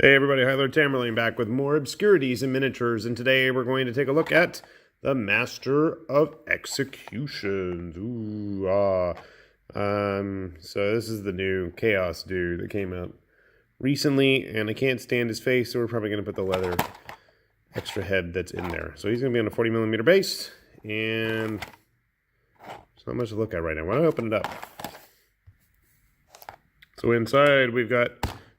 Hey everybody, Hi Lord Tamerlane back with more Obscurities and Miniatures, and today we're going to take a look at the Master of Executions. So this is the new Chaos dude that came out recently, and I can't stand his face, so we're probably going to put the leather extra head that's in there. So he's going to be on a 40mm base, and there's not much to look at right now. Why don't I open it up? So inside we've got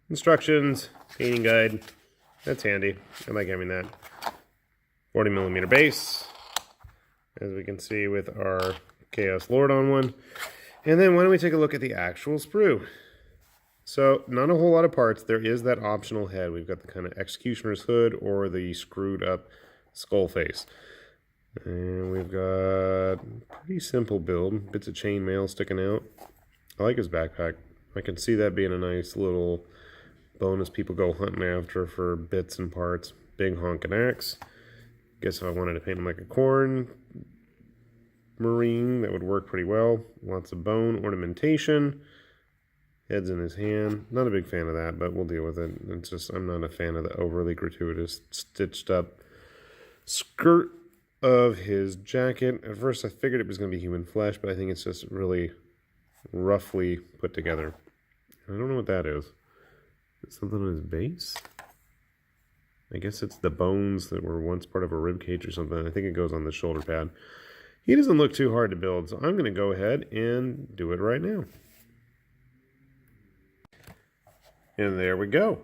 instructions, painting guide. That's handy. I like having that. 40mm base, as we can see with our Chaos Lord on one. And then why don't we take a look at the actual sprue? So not a whole lot of parts. There is that optional head. We've got the kind of executioner's hood or the screwed up skull face. And we've got pretty simple build. Bits of chainmail sticking out. I like his backpack. I can see that being a nice little bonus people go hunting after for bits and parts. Big honking axe. Guess if I wanted to paint him like a corn marine, that would work pretty well. Lots of bone ornamentation. Head's in his hand. Not a big fan of that, but we'll deal with it. It's just, I'm not a fan of the overly gratuitous stitched up skirt of his jacket. At first I figured it was going to be human flesh, but I think it's just really roughly put together. I don't know what that is. Is it something on his base? I guess it's the bones that were once part of a rib cage or something. I think it goes on the shoulder pad. He doesn't look too hard to build, so I'm going to go ahead and do it right now. And there we go.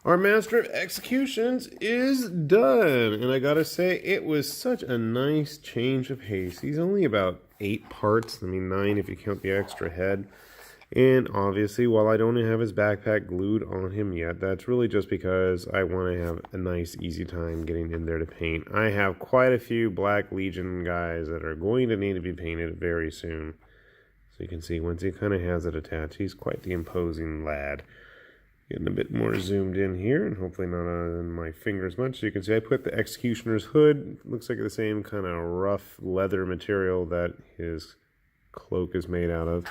Our Master of Executions is done. And I gotta say, it was such a nice change of pace. He's only about 8 parts. I mean, 9 if you count the extra head. And obviously, while I don't have his backpack glued on him yet, that's really just because I want to have a nice, easy time getting in there to paint. I have quite a few Black Legion guys that are going to need to be painted very soon. So you can see, once he kind of has it attached, he's quite the imposing lad. Getting a bit more zoomed in here, and hopefully not on my fingers much. So you can see I put the Executioner's hood. Looks like the same kind of rough leather material that his cloak is made out of.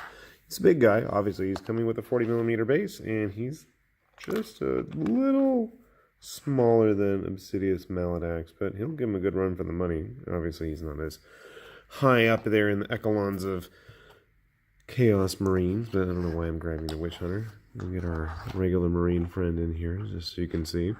It's a big guy. Obviously, he's coming with a 40mm base, and he's just a little smaller than Obsidious Mallet Axe, but he'll give him a good run for the money. Obviously, he's not as high up there in the echelons of Chaos Marines, but I don't know why I'm grabbing the Witch Hunter. We'll get our regular Marine friend in here, just so you can see.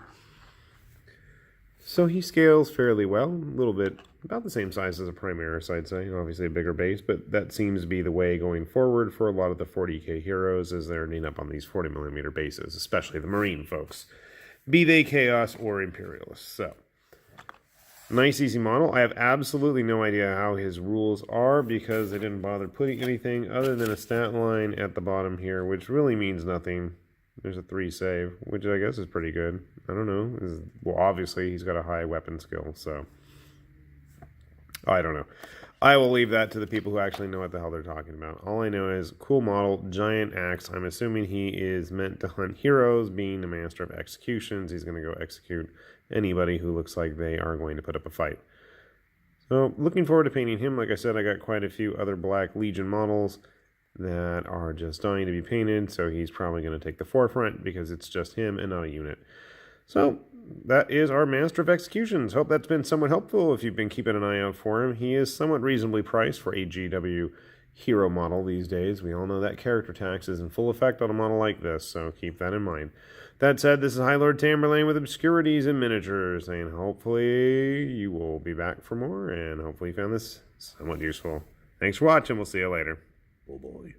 So he scales fairly well, a little bit, about the same size as a Primaris, I'd say. Obviously a bigger base, but that seems to be the way going forward for a lot of the 40k heroes, as they're ending up on these 40mm bases, especially the Marine folks, be they Chaos or Imperialists. So, nice easy model. I have absolutely no idea how his rules are, because they didn't bother putting anything other than a stat line at the bottom here, which really means nothing. There's a 3 save, which I guess is pretty good. I don't know. Well, obviously, he's got a high weapon skill, so I don't know. I will leave that to the people who actually know what the hell they're talking about. All I know is cool model, giant axe. I'm assuming he is meant to hunt heroes, being the Master of Executions. He's going to go execute anybody who looks like they are going to put up a fight. So, looking forward to painting him. Like I said, I got quite a few other Black Legion models that are just dying to be painted, so he's probably going to take the forefront because it's just him and not a unit. So that is our Master of Executions. Hope that's been somewhat helpful if you've been keeping an eye out for him. He is somewhat reasonably priced for a GW hero model these days. We all know that character tax is in full effect on a model like this, so keep that in mind. That said, this is High Lord Tamerlane with Obscurities and Miniatures, and hopefully you will be back for more, and hopefully you found this somewhat useful. Thanks for watching. We'll see you later. Oh boy.